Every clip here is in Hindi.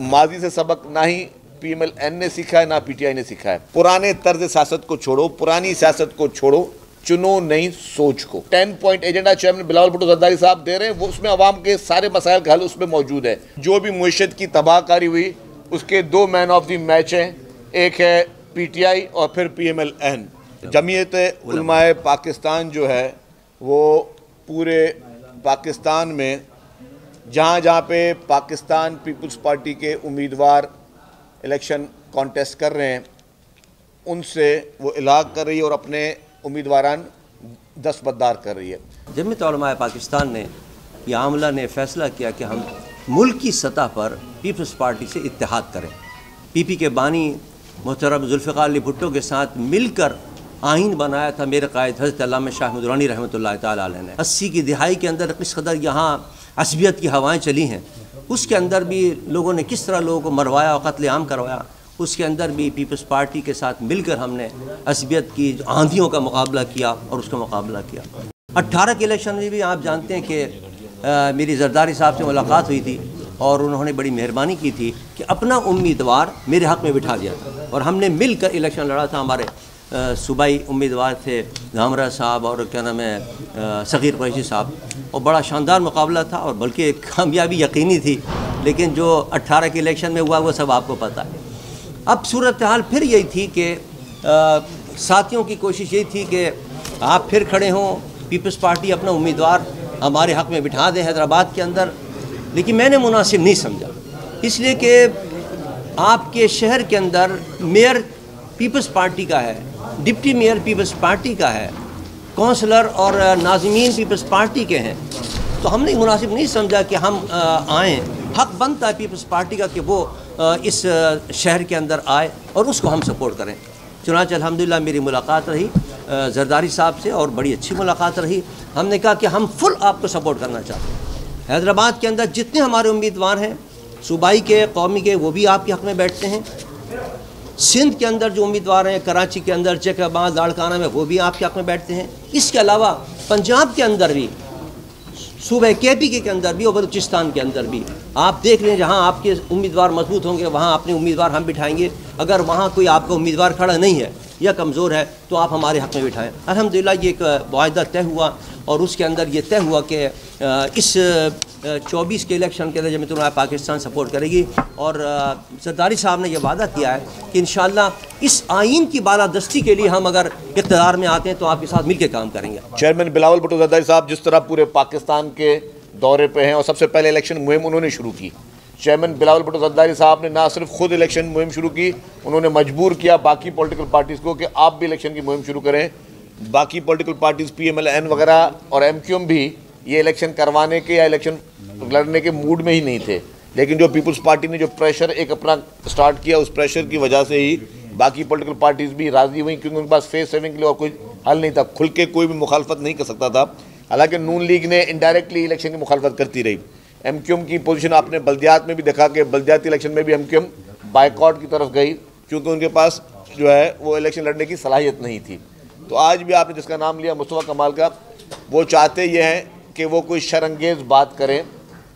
माजी से सबक ना ही PMLN ने सीखा है ना PTI ने सीखा है। पुराने तर्ज सियासत को छोड़ो, पुरानी सियासत को छोड़ो, चुनो नई सोच को। 10 point agenda chairman Bilawal Bhutto Zardari साहब दे रहे हैं, वो उसमें अवाम के सारे मसाइल का हल उसमें मौजूद है। जो भी मुईशत की तबाहकारी हुई उसके 2 मैन ऑफ द मैच हैं, एक है PTI और फिर PMLN। जमीयत उलमाए पाकिस्तान जो है वो पूरे पाकिस्तान में जहाँ जहाँ पे पाकिस्तान पीपल्स पार्टी के उम्मीदवार इलेक्शन कॉन्टेस्ट कर रहे हैं उनसे वो इलाक़ कर रही है और अपने उम्मीदवारान दस्तबरदार कर रही है। जमीयत उलमाए पाकिस्तान ने यह आमला ने फ़ैसला किया कि हम मुल्क की सतह पर पीपल्स पार्टी से इत्तेहाद करें। PP के बानी मोहतरम जुल्फ़िकार अली भुट्टो के साथ मिलकर आइन बनाया था मेरे कायद हज़रत अल्लामा शाह अहमद दुरानी रहमतुल्लाह ताला अलैह ने। 80 की दिहाई के अंदर किस कदर यहाँ असबियत की हवाएं चली हैं, उसके अंदर भी लोगों ने किस तरह लोगों को मरवाया और कत्ल आम करवाया, उसके अंदर भी पीपल्स पार्टी के साथ मिलकर हमने असबियत की आंधियों का मुकाबला किया और उसका मुकाबला किया। 18 के इलेक्शन में भी आप जानते हैं कि मेरी जरदारी साहब से मुलाकात हुई थी और उन्होंने बड़ी मेहरबानी की थी कि अपना उम्मीदवार मेरे हक़ में बिठा दिया था और हमने मिलकर इलेक्शन लड़ा था। हमारे सूबाई उम्मीदवार थे धामरा साहब और क्या नाम है सग़ीर कुरैशी साहब, और बड़ा शानदार मुकाबला था और बल्कि कामयाबी यकीनी थी। लेकिन जो 18 के इलेक्शन में हुआ वो सब आपको पता है। अब सूरत हाल फिर यही थी कि साथियों की कोशिश यही थी कि आप फिर खड़े हों, पीपल्स पार्टी अपना उम्मीदवार हमारे हक़ में बिठा दे हैदराबाद के अंदर। लेकिन मैंने मुनासिब नहीं समझा, इसलिए कि आपके शहर के अंदर मेयर पीपल्स पार्टी का है, डिप्टी मेयर पीपल्स पार्टी का है, काउंसलर और नाज़मीन पीपल्स पार्टी के हैं, तो हमने मुनासिब नहीं समझा कि हम आएँ। हक़ बनता है पीपल्स पार्टी का कि वो इस शहर के अंदर आए और उसको हम सपोर्ट करें। चुनांचे अल्हम्दुलिल्लाह मेरी मुलाकात रही जरदारी साहब से और बड़ी अच्छी मुलाकात रही। हमने कहा कि हम फुल आपको सपोर्ट करना चाहते हैं। हैदराबाद के अंदर जितने हमारे उम्मीदवार हैं, सूबाई के, कौमी के, वो भी आपके हक़ में बैठते हैं। सिंध के अंदर जो उम्मीदवार हैं, कराची के अंदर, जैकबाद, लाड़काना में, वो भी आपके हक़ में बैठते हैं। इसके अलावा पंजाब के अंदर भी, सूबे KP के अंदर भी और बलूचिस्तान के अंदर भी आप देख लें, जहाँ आपके उम्मीदवार मजबूत होंगे वहाँ अपने उम्मीदवार हम बिठाएंगे। अगर वहाँ कोई आपका उम्मीदवार खड़ा नहीं है या कमज़ोर है तो आप हमारे हक़ में बिठाएं। अल्हम्दुलिल्लाह ये एक मुआहदा तय हुआ और उसके अंदर ये तय हुआ कि इस 24 के इलेक्शन के अंदर जमीयत उलमाए पाकिस्तान सपोर्ट करेगी और जरदारी साहब ने यह वादा किया है कि इंशाअल्लाह इस आइन की बालादस्ती के लिए हम अगर इक़्तिदार में आते हैं तो आपके साथ मिलकर काम करेंगे। चेयरमैन बिलावल भुट्टो जरदारी साहब जिस तरह पूरे पाकिस्तान के दौरे पे हैं और सबसे पहले इलेक्शन मुहिम उन्होंने शुरू की। चेयरमैन बिलावल भुट्टो जरदारी साहब ने ना सिर्फ खुद इलेक्शन मुहिम शुरू की, उन्होंने मजबूर किया बाकी पॉलिटिकल पार्टीज़ को कि आप भी इलेक्शन की मुहिम शुरू करें। बाकी पॉलिटिकल पार्टीज़ PMLN वगैरह और MQM भी ये इलेक्शन करवाने के या इलेक्शन लड़ने के मूड में ही नहीं थे, लेकिन जो पीपल्स पार्टी ने जो प्रेशर एक अपना स्टार्ट किया, उस प्रेशर की वजह से ही बाकी पॉलिटिकल पार्टीज़ भी राज़ी हुई, क्योंकि उनके पास फेस सेविंग के लिए और कोई हल नहीं था। खुल के कोई भी मुखालफत नहीं कर सकता था। हालांकि नून लीग ने इनडायरेक्टली इलेक्शन की मुखालफत करती रही। MQM की पोजीशन आपने बल्दियात में भी देखा कि बल्दियाती इलेक्शन में भी MQM बायकॉट की तरफ गई, क्योंकि उनके पास जो है वो इलेक्शन लड़ने की सलाहियत नहीं थी। तो आज भी आपने जिसका नाम लिया मुस्तफ़ा कमाल का, वो चाहते ये हैं कि वो कोई शरंगेज़ बात करें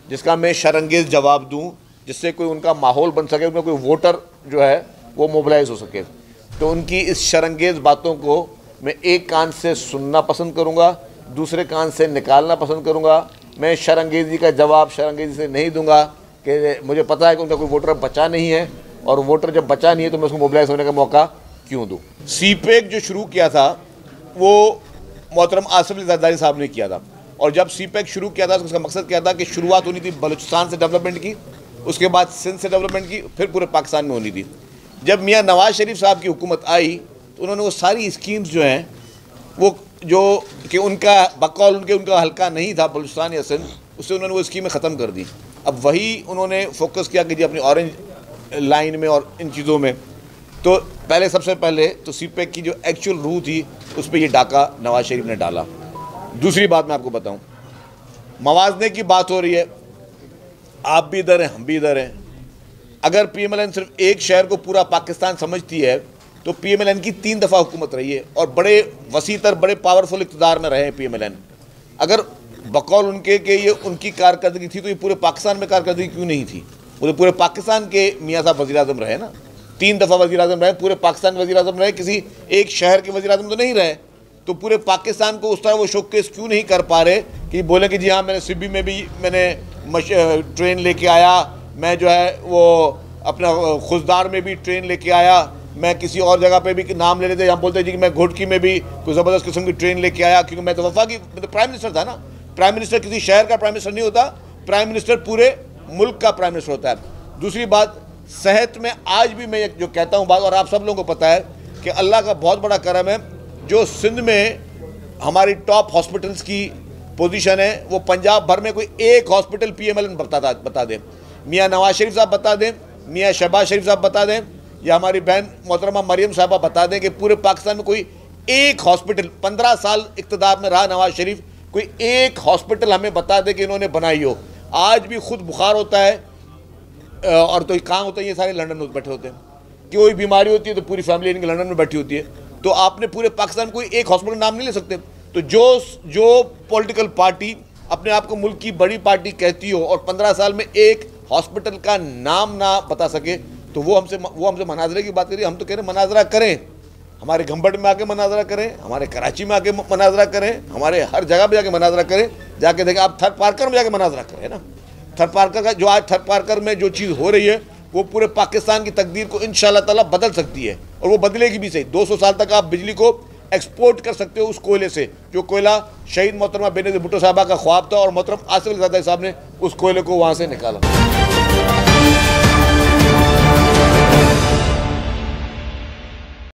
जिसका मैं शरंगेज़ जवाब दूं, जिससे कोई उनका माहौल बन सके, उनमें कोई वोटर जो है वो मोबिलाइज हो सके। तो उनकी इस शरंगेज़ बातों को मैं एक कान से सुनना पसंद करूंगा, दूसरे कान से निकालना पसंद करूंगा। मैं शरंगेज़ी का जवाब शरंगेज़ी से नहीं दूंगा कि मुझे पता है कि उनका कोई वोटर बचा नहीं है, और वोटर जब बचा नहीं है तो मैं उसको मोबिलाइज होने का मौका क्यों दूँ। CPEC जो शुरू किया था वो मोहतरम आसिफ अली जरदारी साहब ने किया था, और जब CPEC शुरू किया था तो उसका मकसद क्या था कि शुरुआत होनी थी बलूचिस्तान से डेवलपमेंट की, उसके बाद सिंध से डेवलपमेंट की, फिर पूरे पाकिस्तान में होनी थी। जब मियाँ नवाज़ शरीफ साहब की हुकूमत आई तो उन्होंने वो सारी स्कीम्स जो हैं वो जो कि उनका बकौल उनका हल्का नहीं था बलूचिस्तान या सिंध, उससे उन्होंने वो स्कीमें ख़त्म कर दी। अब वही उन्होंने फोकस किया कि जी अपनी ऑरेंज लाइन में और इन चीज़ों में। तो पहले सबसे पहले तो CPEC की जो एक्चुअल रूह थी उस पर ये डाका नवाज़ शरीफ ने डाला। दूसरी बात मैं आपको बताऊं, मवाज़ने की बात हो रही है, आप भी इधर हैं हम भी इधर हैं। अगर PMLN सिर्फ एक शहर को पूरा पाकिस्तान समझती है तो PMLN की 3 दफ़ा हुकूमत रही है और बड़े वसीतर बड़े पावरफुल इक़्तिदार में रहे हैं PMLN। अगर बकौल उनके कि ये उनकी कारकर्दगी थी तो ये पूरे पाकिस्तान में कारकर्दगी क्यों नहीं थी। वो तो पूरे पाकिस्तान के मियाँ साहब वज़ीर आज़म रहे ना, 3 दफ़ा वज़ीर आज़म रहे, पूरे पाकिस्तान वज़ीर आज़म रहे, किसी एक शहर के वज़ीर आज़म तो नहीं रहे। तो पूरे पाकिस्तान को उस तरह वो शोकेस क्यों नहीं कर पा रहे कि बोले कि जी हाँ मैंने सिब्बी में भी मैंने ट्रेन लेके आया, मैं जो है वो अपना खुशदार में भी ट्रेन लेके आया, मैं किसी और जगह पे भी नाम ले लेते, हम बोलते जी कि मैं घोटकी में भी कोई ज़बरदस्त किस्म की ट्रेन लेके आया, क्योंकि मैं तो वफाकी मतलब प्राइम मिनिस्टर था ना। प्राइम मिनिस्टर किसी शहर का प्राइम मिनिस्टर नहीं होता, प्राइम मिनिस्टर पूरे मुल्क का प्राइम मिनिस्टर होता है। दूसरी बात, सेहत में आज भी मैं जो कहता हूँ बात, और आप सब लोगों को पता है कि अल्लाह का बहुत बड़ा करम है, जो सिंध में हमारी टॉप हॉस्पिटल्स की पोजीशन है, वो पंजाब भर में कोई एक हॉस्पिटल PMLN बता दें, मियाँ नवाज शरीफ साहब बता दें, मियाँ शहबाज शरीफ साहब बता दें, या हमारी बहन मोहतरमा मरियम साहबा बता दें कि पूरे पाकिस्तान में कोई एक हॉस्पिटल, 15 साल इक़्तिदार में रहा नवाज शरीफ, कोई एक हॉस्पिटल हमें बता दे कि इन्होंने बनाई हो। आज भी खुद बुखार होता है और तो कहाँ होता है, ये सारे लंदन में बैठे होते हैं, कि कोई बीमारी होती है तो पूरी फैमिली इनकी लंदन में बैठी होती है। तो आपने पूरे पाकिस्तान कोई एक हॉस्पिटल नाम नहीं ले सकते। तो जो पॉलिटिकल पार्टी अपने आप को मुल्क की बड़ी पार्टी कहती हो और 15 साल में एक हॉस्पिटल का नाम ना बता सके, तो वो हमसे मनाजरे की बात करिए। हम तो कह रहे हैं मनाजरा करें, हमारे घंबड़ में आके मनाजरा करें, हमारे कराची में आके मनाजरा करें, हमारे हर जगह पे जाके मनाजरा करें, जाके देखें। आप थर पारकर में जाके मनाजरा करें ना, थर पारकर का जो आज थर पारकर में जो चीज़ हो रही है वो पूरे पाकिस्तान की तकदीर को इंशाअल्लाह ताला बदल सकती है, और वो बदलेगी भी सही। 200 साल तक आप बिजली को एक्सपोर्ट कर सकते हो उस कोयले से, जो कोयला शहीद मोहतरमा बेनज़ीर भुट्टो साहबा का ख्वाब था, और मोहतरम आसिफ अली ज़रदारी साहब ने उस कोयले को वहाँ से निकाला।